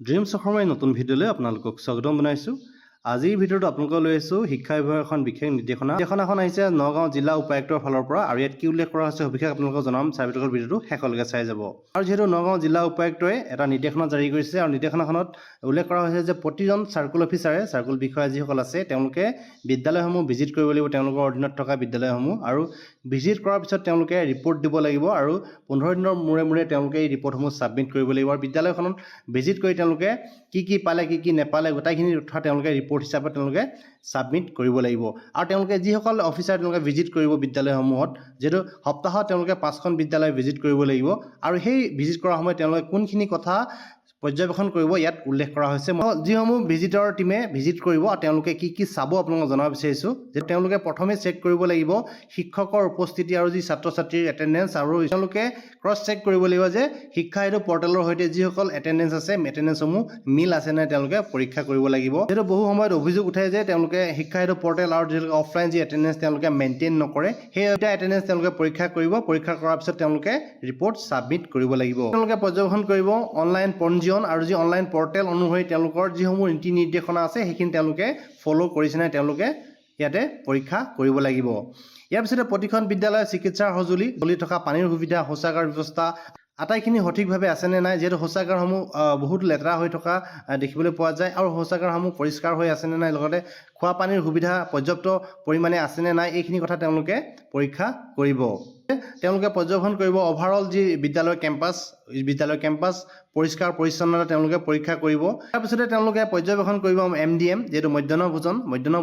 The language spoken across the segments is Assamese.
ড্ৰিমছ অসমৰ নতুন ভিডিঅ'লৈ আপোনালোকক স্বাগতম জনাইছোঁ। আজিৰ ভিডিঅ'টো আপোনালোকক লৈ আছোঁ শিক্ষা বিভাগৰ এখন বিশেষ নিৰ্দেশনাখন আহিছে নগাঁও জিলা উপায়ুক্তৰ ফালৰ পৰা, আৰু ইয়াত কি উল্লেখ কৰা হৈছে সবিশেষ আপোনালোকক জনাম। চাৰ্ভিটকৰ ভিডিঅ'টো শেষলৈকে চাই যাব। আৰু যিহেতু নগাঁও জিলা উপায়ুক্তই এটা নিৰ্দেশনা জাৰি কৰিছে, আৰু নিৰ্দেশনাখনত উল্লেখ কৰা হৈছে যে প্ৰতিজন চাৰ্কুল অফিচাৰে, চাৰ্কুল বিষয়া যিসকল আছে, তেওঁলোকে বিদ্যালয়সমূহ ভিজিট কৰিব লাগিব, তেওঁলোকৰ অধীনত থকা বিদ্যালয়সমূহ, আৰু ভিজিট কৰাৰ পিছত তেওঁলোকে ৰিপৰ্ট দিব লাগিব, আৰু 15 দিনৰ মূৰে মূৰে তেওঁলোকে এই ৰিপৰ্টসমূহ ছাবমিট কৰিব লাগিব। আৰু বিদ্যালয়খনত ভিজিট কৰি তেওঁলোকে কি পালে কি নেপালে গোটেইখিনি তথা তেওঁলোকে ৰিপৰ্ট হিচাপে তেওঁলোকে ছাবমিট কৰিব লাগিব। আৰু তেওঁলোকে যিসকল অফিচাৰ তেওঁলোকে ভিজিট কৰিব বিদ্যালয়সমূহত, যিহেতু সপ্তাহত তেওঁলোকে 5খন বিদ্যালয় ভিজিট কৰিব লাগিব, আৰু সেই ভিজিট কৰাৰ সময়ত তেওঁলোকে কোনখিনি কথা পৰ্যবেক্ষণ কৰিব ইয়াত উল্লেখ কৰা হৈছে। যিসমূহ ভিজিটৰ টিমে ভিজিট কৰিব আৰু তেওঁলোকে কি চাব আপোনালোকক জনাব বিচাৰিছোঁ যে তেওঁলোকে প্ৰথমে চেক কৰিব লাগিব শিক্ষকৰ উপস্থিতি আৰু যি ছাত্ৰ ছাত্ৰীৰ এটেণ্ডেঞ্চ, আৰু তেওঁলোকে ক্ৰছ চেক কৰিব লাগিব যে শিক্ষা সেতু পৰ্টেলৰ সৈতে যিসকল এটেণ্ডেঞ্চ আছে এটেণ্ডেঞ্চসমূহ মিল আছে নে তেওঁলোকে পৰীক্ষা কৰিব লাগিব। যিহেতু বহু সময়ত অভিযোগ উঠে যে তেওঁলোকে শিক্ষা সেতু পৰ্টেল আৰু যিহেতু অফলাইন যি এটেণ্ডেঞ্চ তেওঁলোকে মেইনটেইন নকৰে, সেই এটেণ্ডেঞ্চ তেওঁলোকে পৰীক্ষা কৰিব। পৰীক্ষা কৰাৰ পিছত তেওঁলোকে ৰিপৰ্ট ছাবমিট কৰিব লাগিব। তেওঁলোকে পৰ্যবেক্ষণ কৰিব অনলাইন পঞ্জীয়ন আৰু যি অনলাইন পৰ্টেল অনুসৰি তেওঁলোকৰ যিসমূহ নীতি নিৰ্দেশনা আছে সেইখিনি তেওঁলোকে ফ'ল' কৰিছে নে তেওঁলোকে ইয়াতে পৰীক্ষা কৰিব লাগিব। ইয়াৰ পিছতে প্ৰতিখন বিদ্যালয়ৰ চিকিৎসাৰ সঁজুলি, চলি থকা পানীৰ সুবিধা, শৌচাগাৰ ব্যৱস্থা আটাইখিনি সঠিকভাৱে আছেনে নাই, যিহেতু শৌচাগাৰসমূহ বহুত লেতেৰা হৈ থকা দেখিবলৈ পোৱা যায়, আৰু শৌচাগাৰসমূহ পৰিষ্কাৰ হৈ আছেনে নাই, লগতে খোৱা পানীৰ সুবিধা পৰ্যাপ্ত পৰিমাণে আছেনে নাই, এইখিনি কথা তেওঁলোকে পৰীক্ষা কৰিব। তেওঁলোকে পৰ্যবেক্ষণ কৰিব অভাৰঅল যি বিদ্যালয়ৰ কেম্পাছ পৰিষ্কাৰ পৰিচ্ছন্নতা তেওঁলোকে পৰীক্ষা কৰিব। তাৰপিছতে তেওঁলোকে পৰ্যবেক্ষণ কৰিব MDM, যিহেতু মধ্যাহ্ন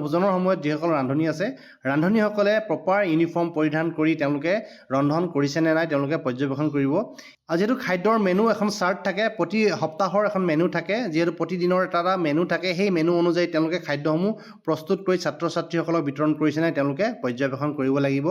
ভোজনৰ সময়ত যিসকল ৰান্ধনি আছে, ৰান্ধনিসকলে প্ৰপাৰ ইউনিফৰ্ম পৰিধান কৰি তেওঁলোকে ৰন্ধন কৰিছেনে নাই তেওঁলোকে পৰ্যবেক্ষণ কৰিব। আৰু যিহেতু খাদ্যৰ মেনু এখন চাৰ্ট থাকে, প্ৰতি সপ্তাহৰ এখন মেনু থাকে, যিহেতু প্ৰতিদিনৰ এটা মেনু থাকে, সেই মেনু অনুযায়ী তেওঁলোকে খাদ্যসমূহ প্ৰস্তুত কৰি ছাত্ৰ ছাত্ৰীসকলক বিতৰণ কৰিছে নাই তেওঁলোকে পৰ্যবেক্ষণ কৰিব লাগিব।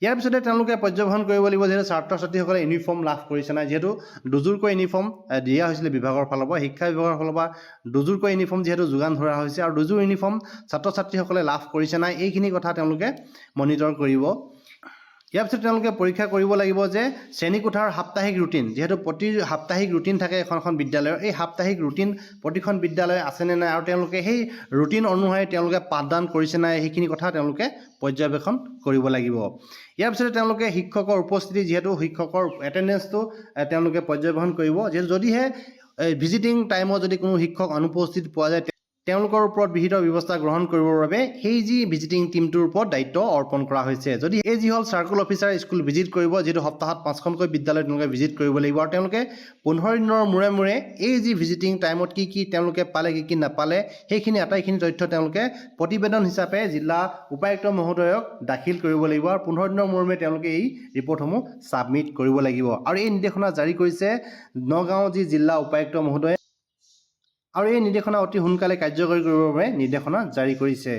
ইয়াৰ পিছতে তেওঁলোকে পৰ্যবেক্ষণ কৰিব লাগিব যিহেতু ছাত্ৰ ছাত্ৰীসকলে ইউনিফৰ্ম লাভ কৰিছে নাই, যিহেতু দুযোৰকৈ ইউনিফৰ্ম দিয়া হৈছিলে বিভাগৰ ফালৰ পৰা, শিক্ষা বিভাগৰ ফালৰ পৰা দুযোৰকৈ ইউনিফৰ্ম যিহেতু যোগান ধৰা হৈছে, আৰু দুযোৰ ইউনিফৰ্ম ছাত্ৰ ছাত্ৰীসকলে লাভ কৰিছে নাই এইখিনি কথা তেওঁলোকে মনিটৰ কৰিব। ইয়াৰ পিছত তেওঁলোকে পৰীক্ষা কৰিব লাগিব যে শ্ৰেণীকোঠাৰ সাপ্তাহিক ৰুটিন, যিহেতু প্ৰতি সাপ্তাহিক ৰুটিন থাকে এখন বিদ্যালয়ৰ, এই সাপ্তাহিক ৰুটিন প্ৰতিখন বিদ্যালয় আছেনে নাই, আৰু তেওঁলোকে সেই ৰুটিন অনুসৰি তেওঁলোকে পাঠদান কৰিছে নাই সেইখিনি কথা তেওঁলোকে পৰ্যবেক্ষণ কৰিব লাগিব। ইয়াৰ পিছতে তেওঁলোকে শিক্ষকৰ উপস্থিতি, যিহেতু শিক্ষকৰ এটেণ্ডেঞ্চটো তেওঁলোকে পৰ্যবেক্ষণ কৰিব, যিহেতু যদিহে ভিজিটিং টাইমত যদি কোনো শিক্ষক অনুপস্থিত পোৱা যায় তেওঁলোকৰ ওপৰত বিহিত ব্যৱস্থা গ্ৰহণ কৰিবৰ বাবে সেই যি ভিজিটিং টিমটোৰ ওপৰত দায়িত্ব অৰ্পণ কৰা হৈছে। যদি এই যি হ'ল চাৰ্কুল অফিচাৰ স্কুল ভিজিট কৰিব, যিহেতু সপ্তাহত 5খনকৈ বিদ্যালয় তেওঁলোকে ভিজিট কৰিব লাগিব, আৰু তেওঁলোকে 15 দিনৰ মূৰে মূৰে এই যি ভিজিটিং টাইমত কি তেওঁলোকে পালে কি নাপালে সেইখিনি আটাইখিনি তথ্য তেওঁলোকে প্ৰতিবেদন হিচাপে জিলা উপায়ুক্ত মহোদয়ক দাখিল কৰিব লাগিব, আৰু 15 দিনৰ মূৰে মূৰে তেওঁলোকে এই ৰিপৰ্টসমূহ ছাবমিট কৰিব লাগিব। আৰু এই নিৰ্দেশনা জাৰি কৰিছে নগাঁও যি জিলা উপায়ুক্ত মহোদয়ে, আৰু এই নিৰ্দেশনা অতি সোনকালে কাৰ্যকৰী কৰিবৰ বাবে নিৰ্দেশনা জাৰি কৰিছে।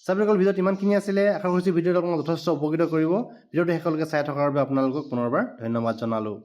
চাবলৈ ভিডিঅ'ত ইমানখিনি আছিলে। আশা কৰিছোঁ ভিডিঅ'টো আপোনালোকক যথেষ্ট উপকৃত কৰিব। ভিডিঅ'টো শেষলৈকে চাই থকাৰ বাবে আপোনালোকক পুনৰবাৰ ধন্যবাদ জনালোঁ।